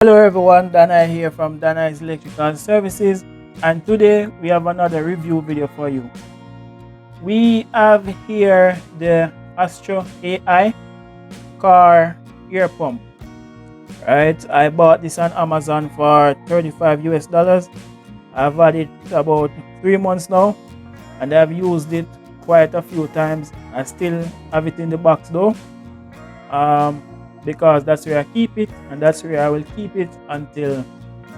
Hello everyone, Dana here from Dana's Electrical Services, and today we have another review video for you. We have here the AstroAI car air pump. Right, I bought this on Amazon for 35 US dollars. I've had it about 3 months now, and I've used it quite a few times. I still have it in the box though. Because that's where I keep it, and that's where I will keep it until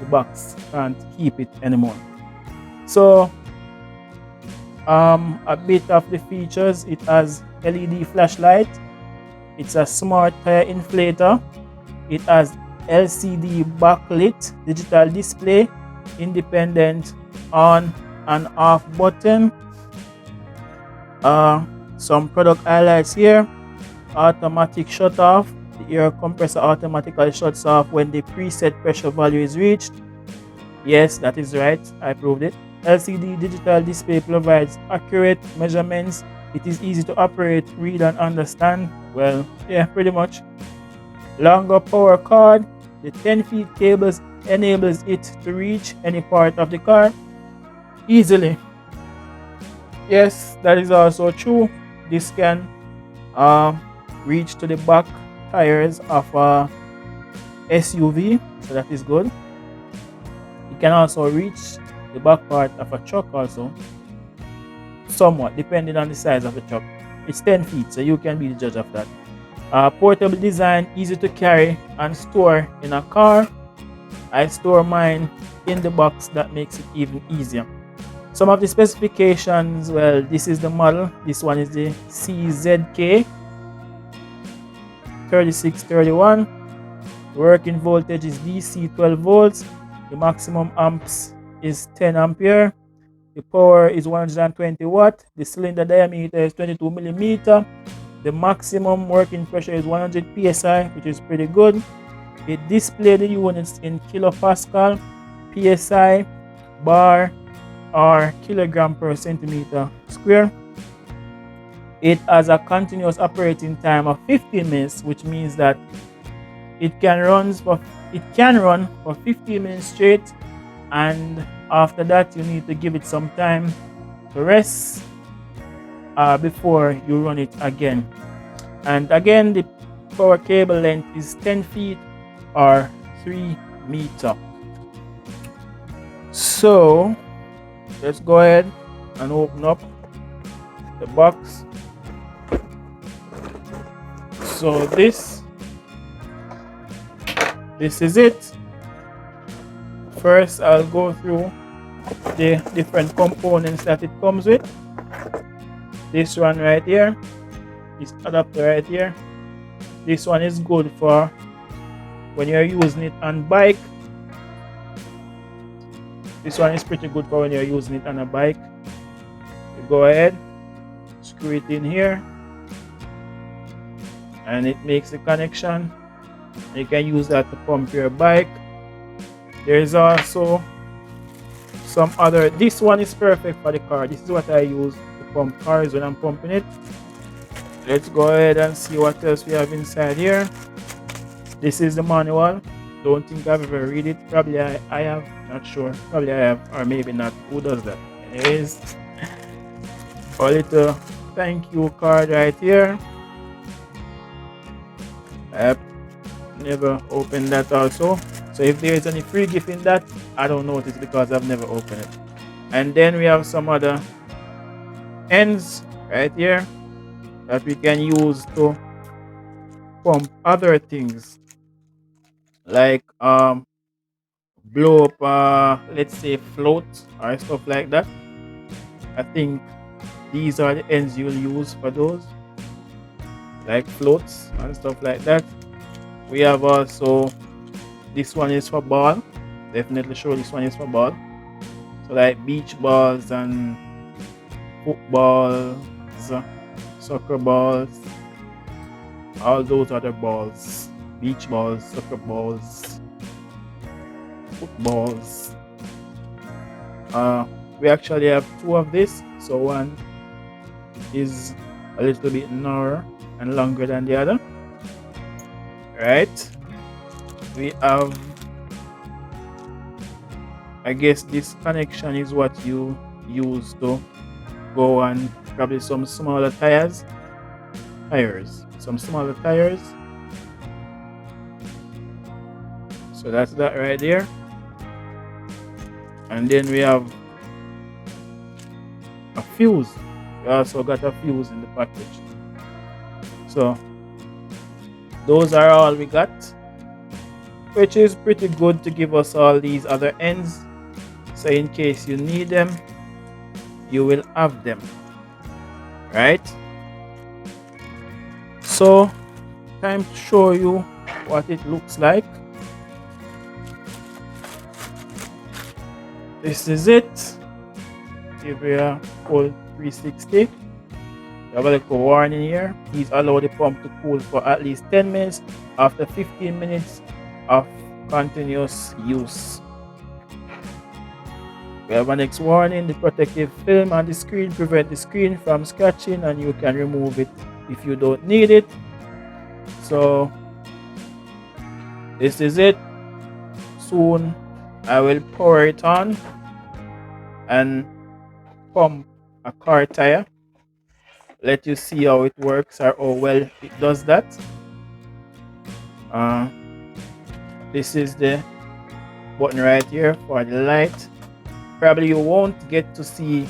the box can't keep it anymore. So a bit of the features: it has LED flashlight, it's a smart tire inflator, it has LCD backlit digital display, independent on and off button, some product highlights here: automatic shut off. The air compressor automatically shuts off when the preset pressure value is reached. Yes, that is right, I proved it. LCD digital display provides accurate measurements. It is easy to operate, read and understand. Well, yeah, pretty much. Longer power cord. The 10 feet cables enables it to reach any part of the car easily. Yes, that is also true. This can reach to the back tires of a SUV, so that is good. It can also reach the back part of a truck also, somewhat depending on the size of the truck. It's 10 feet, so you can be the judge of that. Portable design, easy to carry and store in a car. I store mine in the box, that makes it even easier. Some of the specifications, well, this is the model. This one is the CZK 3631. Working voltage is DC 12 volts. The maximum amps is 10 ampere. The power is 120 watt. The cylinder diameter is 22 millimeter. The maximum working pressure is 100 psi, which is pretty good. It displays the units in kilopascal, psi, bar, or kilogram per centimeter square. It has a continuous operating time of 15 minutes, which means that it can run for 15 minutes straight, and after that you need to give it some time to rest before you run it again. And again, the power cable length is 10 feet or 3 meters. So let's go ahead and open up the box. So this is it. First, I'll go through the different components that it comes with. This one right here, this adapter right here. This one is good for when you're using it on bike. This one is pretty good for when you're using it on a bike. You go ahead, screw it in here, and it makes the connection. You can use that to pump your bike. There is also some other. This one is perfect for the car. This is what I use to pump cars when I'm pumping it. Let's go ahead and see what else we have inside here. This is the manual. Don't think I've ever read it. Probably I have, not sure. Probably I have, or maybe not. Who does that? Anyways, a little thank you card right here. I've never opened that also. So if there is any free gift in that, I don't notice because I've never opened it. And then we have some other ends right here that we can use to pump other things, like blow up let's say float or stuff like that. I think these are the ends you'll use for those, like floats and stuff like that. We have also, this one is for ball. Definitely sure this one is for ball. So like beach balls and footballs, soccer balls, all those other balls, beach balls, soccer balls, footballs. We actually have two of this. So one is a little bit narrower and longer than the other. Right, we have I guess this connection is what you use to go on probably some smaller some smaller tires. So that's that right there. And then we have a fuse. We also got a fuse in the package. So those are all we got, which is pretty good to give us all these other ends. So in case you need them, you will have them, right? So time to show you what it looks like. This is it. Give you a full 360. You have a little warning here. Please allow the pump to cool for at least 10 minutes after 15 minutes of continuous use. We have a next warning. The protective film on the screen prevents the screen from scratching, and you can remove it if you don't need it. So this is it. Soon I will power it on and pump a car tire. Let you see how it works or how well it does that. This is the button right here for the light. Probably you won't get to see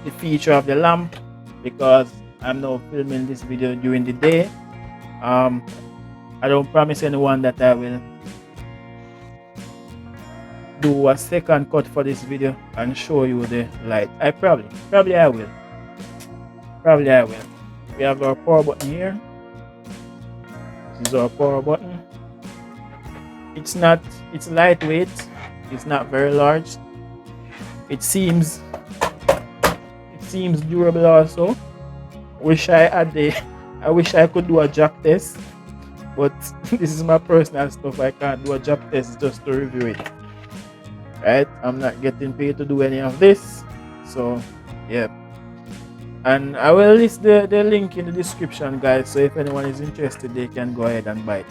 the feature of the lamp because I'm now filming this video during the day. I don't promise anyone that I will do a second cut for this video and show you the light. I probably I will. We have our power button here. This is our power button. It's lightweight. It's not very large. It seems durable also. I wish I could do a jack test, but this is my personal stuff. I can't do a jack test just to review it. Right? I'm not getting paid to do any of this. So yeah. And I will list the link in the description, guys. So if anyone is interested, they can go ahead and buy it.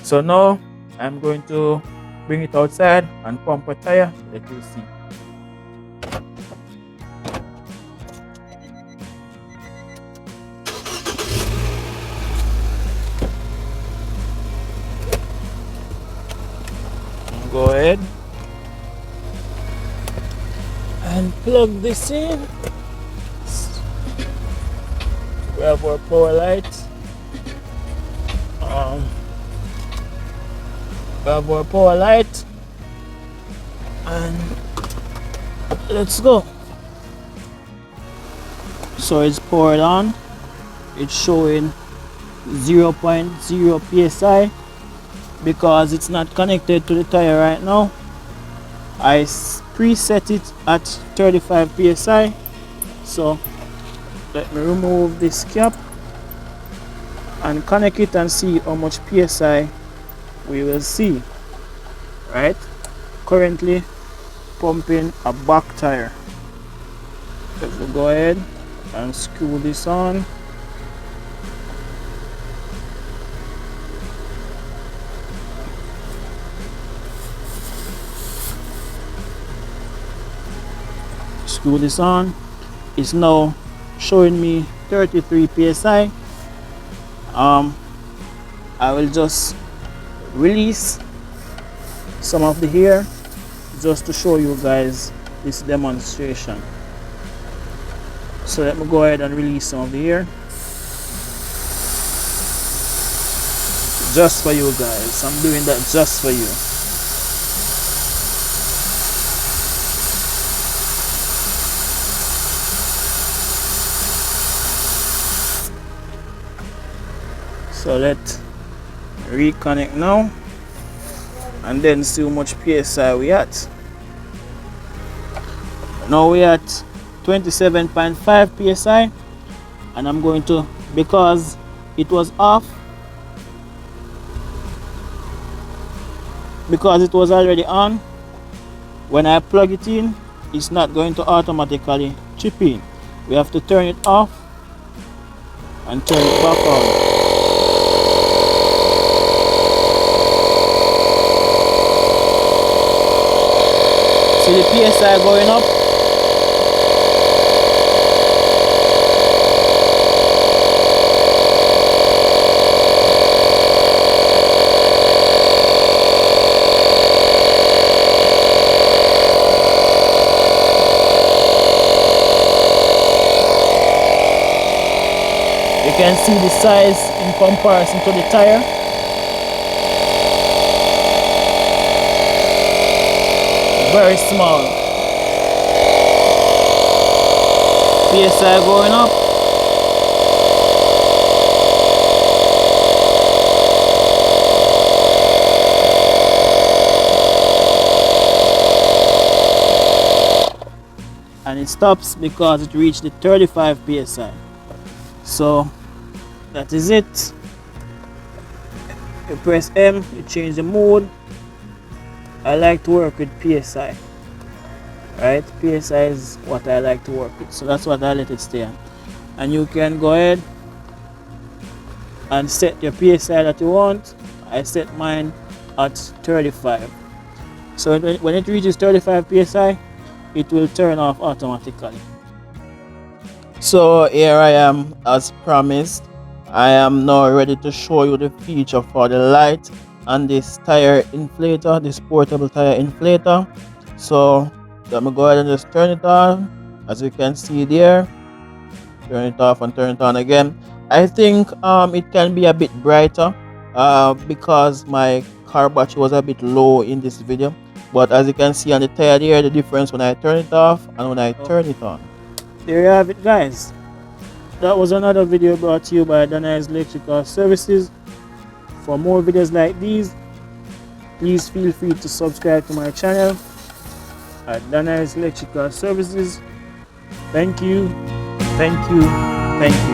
So now I'm going to bring it outside and pump a tire. Let you see. Go ahead and plug this in. We have our power light. And let's go. So it's powered on. It's showing 0.0 psi because it's not connected to the tire right now. I preset it at 35 psi. So let me remove this cap and connect it and see how much psi we will see. Right? Currently pumping a back tire. Let me go ahead and screw this on. Screw this on. It's now showing me 33 psi. I will just release some of the air just to show you guys this demonstration. So let me go ahead and release some of the air just for you guys. I'm doing that just for you. So let's reconnect now and then see how much psi we at. Now we at 27.5 psi, and I'm going to, because it was off, because it was already on, when I plug it in, it's not going to automatically chip in. We have to turn it off and turn it back on. See the PSI going up. You can see the size in comparison to the tire. Very small. PSI going up. And it stops because it reached the 35 PSI. So that is it. You press M, you change the mode. I like to work with PSI, right? PSI is what I like to work with, so that's what I let it stay on. And you can go ahead and set your PSI that you want. I set mine at 35. So when it reaches 35 PSI, it will turn off automatically. So here I am, as promised. I am now ready to show you the feature for the light and this tire inflator, this portable tire inflator. So let me go ahead and just turn it on. As you can see there, turn it off and turn it on again. I think it can be a bit brighter because my car battery was a bit low in this video. But as you can see on the tire there, the difference when I turn it off and when I turn it on. There you have it, guys. That was another video brought to you by Dana's Electrical Services. For more videos like these, please feel free to subscribe to my channel at Dana's Electrical Services. Thank you, thank you, thank you.